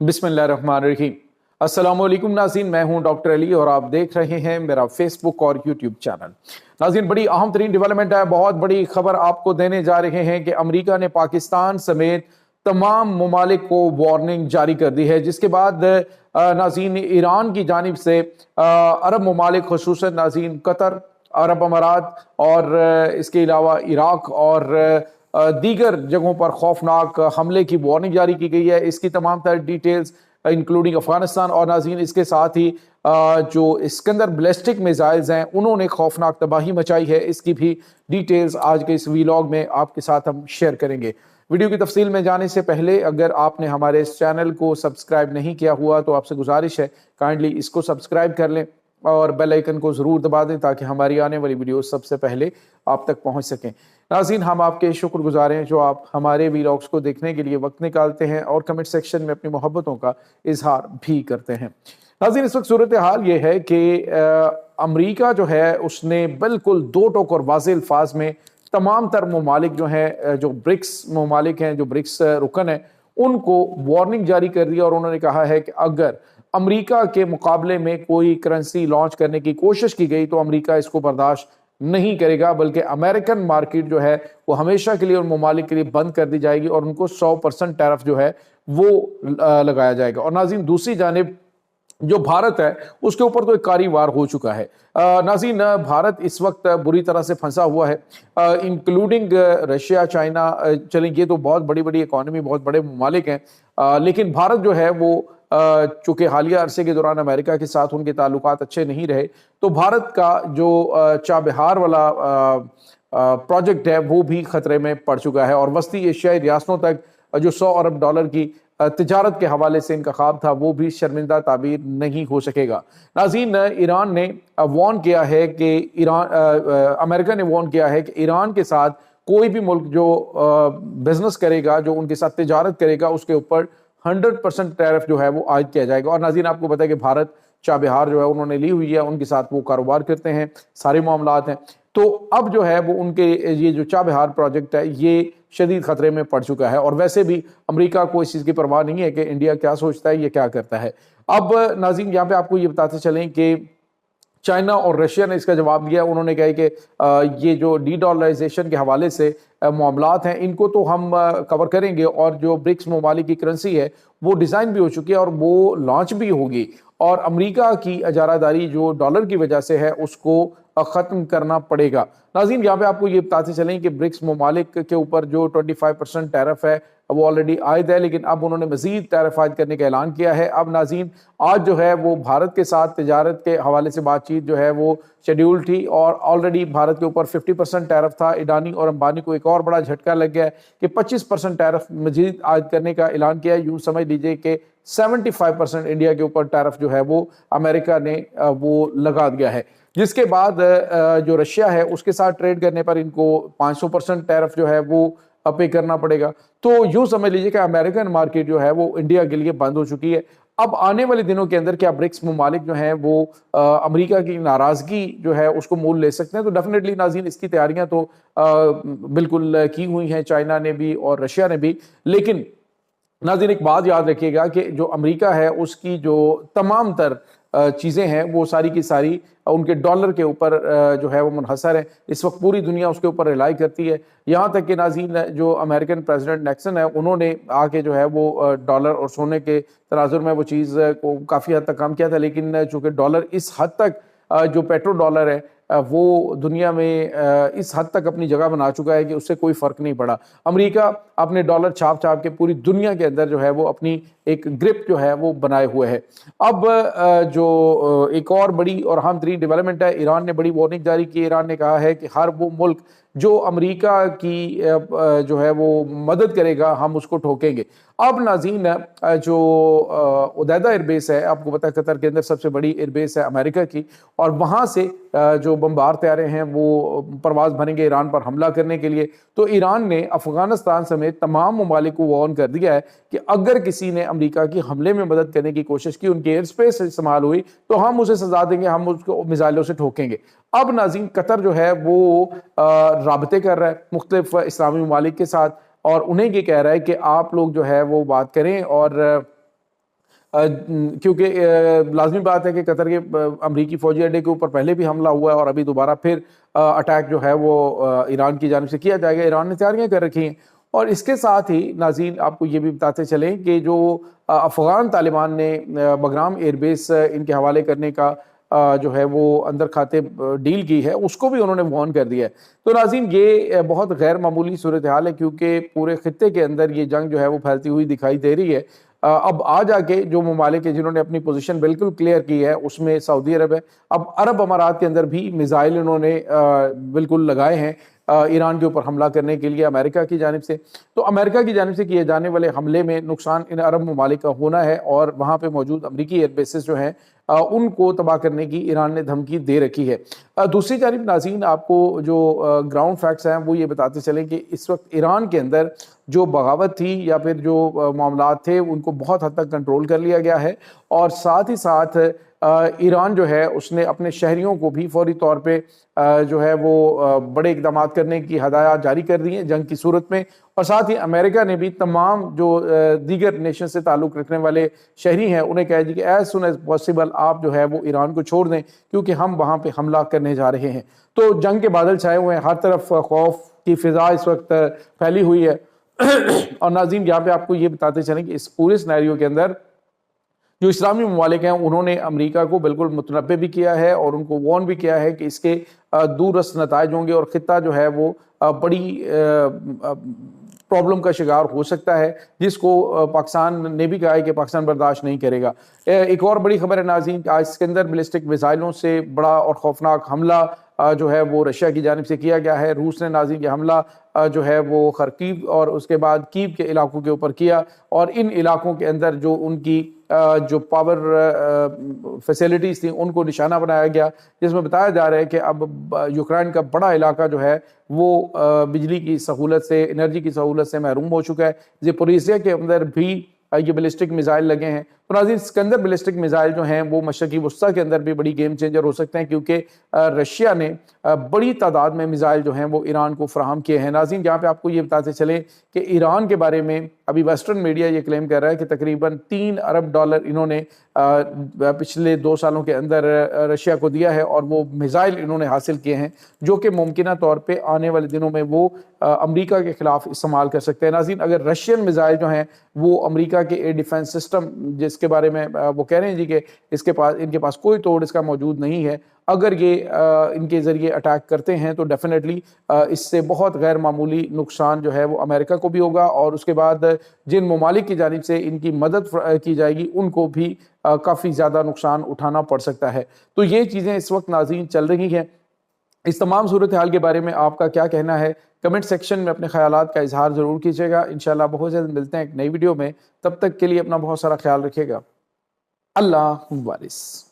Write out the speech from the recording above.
बिस्मिल्लाहिर्रहमानिर्रहीम। अस्सलाम वालेकुम नाज़रीन, मैं हूं डॉक्टर अली और आप देख रहे हैं मेरा फेसबुक और यूट्यूब चैनल। नाज़रीन, बड़ी अहम तरीन डेवलपमेंट है, बहुत बड़ी खबर आपको देने जा रहे हैं कि अमेरिका ने पाकिस्तान समेत तमाम ममालिक को वार्निंग जारी कर दी है, जिसके बाद नाज़रीन ईरान की जानिब से अरब ममालिक खुसूसन नाज़रीन कतर, अरब अमारात और इसके अलावा इराक और दीगर जगहों पर खौफनाक हमले की वार्निंग जारी की गई है। इसकी तमाम तर डिटेल्स इंक्लूडिंग अफगानिस्तान और नाज़रीन इसके साथ ही जो इस्कंदर बैलिस्टिक मिसाइल्स हैं उन्होंने खौफनाक तबाही मचाई है, इसकी भी डिटेल्स आज के इस वीलॉग में आपके साथ हम शेयर करेंगे। वीडियो की तफसील में जाने से पहले अगर आपने हमारे इस चैनल को सब्सक्राइब नहीं किया हुआ तो आपसे गुजारिश है काइंडली इसको सब्सक्राइब कर लें और बेल आइकन को ज़रूर दबा दें ताकि हमारी आने वाली वीडियो सबसे पहले आप तक पहुंच सकें। नाज़रीन, हम आपके शुक्रगुजार हैं जो आप हमारे वीलॉग्स को देखने के लिए वक्त निकालते हैं और कमेंट सेक्शन में अपनी मोहब्बतों का इजहार भी करते हैं। नाज़रीन, इस वक्त सूरत हाल ये है कि अमरीका जो है उसने बिल्कुल दो टोक और वाज़ेह अल्फाज में तमाम तर ममालिक जो हैं, जो ब्रिक्स ममालिक हैं, जो ब्रिक्स रुकन हैं, उनको वार्निंग जारी कर दी और उन्होंने कहा है कि अगर अमेरिका के मुकाबले में कोई करेंसी लॉन्च करने की कोशिश की गई तो अमेरिका इसको बर्दाश्त नहीं करेगा, बल्कि अमेरिकन मार्केट जो है वो हमेशा के लिए उन ममालिक के लिए बंद कर दी जाएगी और उनको 100% टैरिफ जो है वो लगाया जाएगा। और नाज़रीन, दूसरी जानिब जो भारत है उसके ऊपर तो एक कारी वार हो चुका है। नाज़रीन, भारत इस वक्त बुरी तरह से फंसा हुआ है, इंक्लूडिंग रशिया, चाइना। चलें, ये तो बहुत बड़ी बड़ी इकॉनमी, बहुत बड़े ममालिक हैं, लेकिन भारत जो है वो चूंकि हालिया अरसे के दौरान अमेरिका के साथ उनके ताल्लुकात अच्छे नहीं रहे, तो भारत का जो चाबहार वाला प्रोजेक्ट है वो भी खतरे में पड़ चुका है और वस्ती एशियाई रियासतों तक जो 100 अरब डॉलर की तिजारत के हवाले से इनका ख्वाब था वो भी शर्मिंदा ताबीर नहीं हो सकेगा। नाज़रीन, ईरान ने वार्न किया है कि अमेरिका ने वार्न किया है कि ईरान के साथ कोई भी मुल्क जो बिजनेस करेगा, जो उनके साथ तिजारत करेगा, उसके ऊपर 100% टैरिफ जो है वो आयद किया जाएगा। और नाज़रीन, आपको पता है कि भारत चाबहार जो है उन्होंने ली हुई है, उनके साथ वो कारोबार करते हैं, सारे मामलात हैं। तो अब जो है वो उनके ये जो चाबहार प्रोजेक्ट है ये शदीद खतरे में पड़ चुका है और वैसे भी अमेरिका को इस चीज़ की परवाह नहीं है कि इंडिया क्या सोचता है, ये क्या करता है। अब नाज़रीन, यहाँ पे आपको ये बताते चलें कि चाइना और रशिया ने इसका जवाब दिया। उन्होंने कहा कि ये जो डी डॉलराइजेशन के हवाले से मामलात हैं इनको तो हम कवर करेंगे और जो ब्रिक्स ममालिक की करेंसी है वो डिज़ाइन भी हो चुकी है और वो लॉन्च भी होगी और अमेरिका की अजारादारी जो डॉलर की वजह से है उसको ख़त्म करना पड़ेगा। नाज़रीन, यहाँ पे आपको ये बताते चलें कि ब्रिक्स ममालिक के ऊपर जो 25% टैरिफ है वो ऑलरेडी आयद है, लेकिन अब उन्होंने मज़ीद टैरिफ आयद करने का ऐलान किया है। अब नाज़रीन, आज जो है वो भारत के साथ तिजारत के हवाले से बातचीत जो है वो शेड्यूल थी और ऑलरेडी भारत के ऊपर 50% टैरिफ था। अडानी और अंबानी को एक और बड़ा झटका लग गया है कि 25% टैरिफ मजीद आयद करने का ऐलान किया है। यूँ समझ लीजिए कि 75% इंडिया के ऊपर टैरिफ जो है वो अमेरिका ने वो लगा दिया है, जिसके बाद जो रशिया है उसके साथ ट्रेड करने पर इनको 500% टैरिफ जो है वो पे करना पड़ेगा। तो यूँ समझ लीजिए कि अमेरिकन मार्केट जो है वो इंडिया के लिए बंद हो चुकी है। अब आने वाले दिनों के अंदर क्या ब्रिक्स ममालिक जो हैं वो अमेरिका की नाराज़गी जो है उसको मोल ले सकते हैं? तो डेफिनेटली नाज़रीन, इसकी तैयारियां तो बिल्कुल की हुई हैं, चाइना ने भी और रशिया ने भी। लेकिन नाज़रीन, एक बात याद रखिएगा कि जो अमेरिका है उसकी जो तमाम तर चीज़ें हैं वो सारी की सारी उनके डॉलर के ऊपर जो है वो मुनहसर है। इस वक्त पूरी दुनिया उसके ऊपर रिलाई करती है, यहाँ तक कि नाज़रीन जो अमेरिकन प्रेसिडेंट निक्सन है उन्होंने आके जो है वो डॉलर और सोने के तनाजुर में वो चीज़ को काफ़ी हद तक कम किया था, लेकिन चूँकि डॉलर इस हद तक जो पेट्रो डॉलर है वो दुनिया में इस हद तक अपनी जगह बना चुका है कि उससे कोई फ़र्क नहीं पड़ा। अमेरिका अपने डॉलर छाप छाप के पूरी दुनिया के अंदर जो है वो अपनी एक ग्रिप जो है वो बनाए हुए है। अब जो एक और बड़ी और अहम तरीन डेवलपमेंट है, ईरान ने बड़ी वार्निंग जारी की। ईरान ने कहा है कि हर वो मुल्क जो अमेरिका की जो है वो मदद करेगा हम उसको ठोकेंगे। अब नाज़रीन, जो उदैदा एयरबेस है, आपको पता है कतर के अंदर सबसे बड़ी एयरबेस है अमेरिका की, और वहाँ से जो बमबार तैयारे हैं वो परवाज़ भरेंगे ईरान पर हमला करने के लिए। तो ईरान ने अफगानिस्तान समेत तमाम ममालिक को वार्न कर दिया है कि अगर किसी ने अमेरिका की हमले में मदद करने की कोशिश की, उनकी एयर स्पेस इस्तेमाल हुई, तो हम उसे सजा देंगे, हम उसको मिसाइलों से ठोकेंगे। अब नाज़रीन, कतर जो है वो राबते कर रहा है मुख्तलिफ इस्लामी ममालिक के साथ और उन्हें ये कह रहा है कि आप लोग जो है वो बात करें और کیونکہ لازمی بات ہے کہ قطر کے امریکی فوجی اڈے کے اوپر پہلے بھی حملہ ہوا ہے اور ابھی دوبارہ پھر اٹیک جو ہے وہ ایران کی جانب سے کیا جائے گا. ایران نے تیاریاں کر رکھی ہیں. اور اس کے ساتھ ہی ناظرین آپ کو یہ بھی بتاتے چلیں کہ جو افغان طالبان نے بگرام ایئر بیس ان کے حوالے کرنے کا جو ہے وہ اندر کھاتے ڈیل کی ہے، اس کو بھی انہوں نے وارن کر دیا ہے. تو ناظرین یہ بہت غیر معمولی صورتحال ہے، کیونکہ پورے خطے کے اندر یہ جنگ جو ہے وہ پھیلتی ہوئی دکھائی دے رہی ہے. اب آ کے جو ممالک ہیں جنہوں نے اپنی پوزیشن بالکل کلیئر کی ہے، اس میں سعودی عرب ہے. اب عرب امارات کے اندر بھی میزائل انہوں نے بالکل لگائے ہیں ایران کے اوپر حملہ کرنے کے لیے امریکہ کی جانب سے. تو امریکہ کی جانب سے کیے جانے والے حملے میں نقصان ان عرب ممالک کا ہونا ہے، اور وہاں پہ موجود امریکی ایئر بیسز جو ہیں ان کو تباہ کرنے کی ایران نے دھمکی دے رکھی ہے. دوسری جانب ناظرین آپ کو جو گراؤنڈ فیکٹس ہیں وہ یہ بتاتے چلیں کہ اس وقت ایران کے اندر جو بغاوت تھی یا پھر جو معاملات تھے ان کو بہت حد تک کنٹرول کر لیا گیا ہے، اور ساتھ ہی ساتھ ایران جو ہے اس نے اپنے شہریوں کو بھی فوری طور پہ جو ہے وہ بڑے اقدامات کرنے کی ہدایات جاری کر دی ہیں جنگ کی صورت میں. اور ساتھ ہی امریکہ نے بھی تمام جو دیگر نیشن سے تعلق رکھنے والے شہری ہیں انہیں کہا جی کہ ایز سون ایز پاسبل آپ جو ہے وہ ایران کو چھوڑ دیں، کیونکہ ہم وہاں پہ حملہ کرنے جا رہے ہیں. تو جنگ کے بادل چھائے ہوئے ہیں، ہر طرف خوف کی فضا اس وقت پھیلی ہوئی ہے. اور ناظرین یہاں پہ آپ کو یہ بتاتے چلیں کہ اس پورے سینیریو کے اندر جو اسلامی ممالک ہیں انہوں نے امریکہ کو بالکل متنبع بھی کیا ہے اور ان کو وارن بھی کیا ہے کہ اس کے دوررس نتائج ہوں گے، اور خطہ جو ہے وہ بڑی پرابلم کا شکار ہو سکتا ہے، جس کو پاکستان نے بھی کہا ہے کہ پاکستان برداشت نہیں کرے گا. ایک اور بڑی خبر ہے ناظرین کہ آج اسکندر بیلسٹک میزائلوں سے بڑا اور خوفناک حملہ جو ہے وہ رشیا کی جانب سے کیا گیا ہے. روس نے ناظرین یہ حملہ جو ہے وہ خرکیو اور اس کے بعد کیو کے علاقوں کے اوپر کیا، اور ان علاقوں کے اندر جو ان کی جو پاور فیسلٹیز تھیں ان کو نشانہ بنایا گیا، جس میں بتایا جا رہا ہے کہ اب یوکرائن کا بڑا علاقہ جو ہے وہ بجلی کی سہولت سے، انرجی کی سہولت سے محروم ہو چکا ہے. زیپوریزیا کے اندر بھی یہ بیلسٹک میزائل لگے ہیں. تو ناظرین اسکندر بیلسٹک میزائل جو ہیں وہ مشرقی وسطیٰ کے اندر بھی بڑی گیم چینجر ہو سکتے ہیں، کیونکہ رشیا نے بڑی تعداد میں میزائل جو ہیں وہ ایران کو فراہم کیے ہیں. ناظرین جہاں پہ آپ کو یہ بتاتے چلیں کہ ایران کے بارے میں ابھی ویسٹرن میڈیا یہ کلیم کر رہا ہے کہ تقریباً $3 ارب انہوں نے پچھلے 2 سالوں کے اندر رشیا کو دیا ہے، اور وہ میزائل انہوں نے حاصل کیے ہیں جو کہ ممکنہ طور پہ آنے والے دنوں میں وہ امریکہ کے خلاف استعمال کر سکتے ہیں. ناظرین اگر رشین میزائل جو ہیں وہ امریکہ کے ایئر ڈیفنس سسٹم جس کے بارے میں وہ کہہ رہے ہیں جی کہ ان کے پاس کوئی توڑ اس کا موجود نہیں ہے، اگر یہ ان کے ذریعے اٹیک کرتے ہیں تو ڈیفینیٹلی اس سے بہت غیر معمولی نقصان جو ہے وہ امریکہ کو بھی ہوگا، اور اس کے بعد جن ممالک کی جانب سے ان کی مدد کی جائے گی ان کو بھی کافی زیادہ نقصان اٹھانا پڑ سکتا ہے. تو یہ چیزیں اس وقت ناظرین چل رہی ہیں. اس تمام صورتحال کے بارے میں آپ کا کیا کہنا ہے؟ کمنٹ سیکشن میں اپنے خیالات کا اظہار ضرور کیجیے گا. انشاءاللہ بہت جلد ملتے ہیں ایک نئی ویڈیو میں. تب تک کے لیے اپنا بہت سارا خیال رکھیے گا. اللہ حافظ.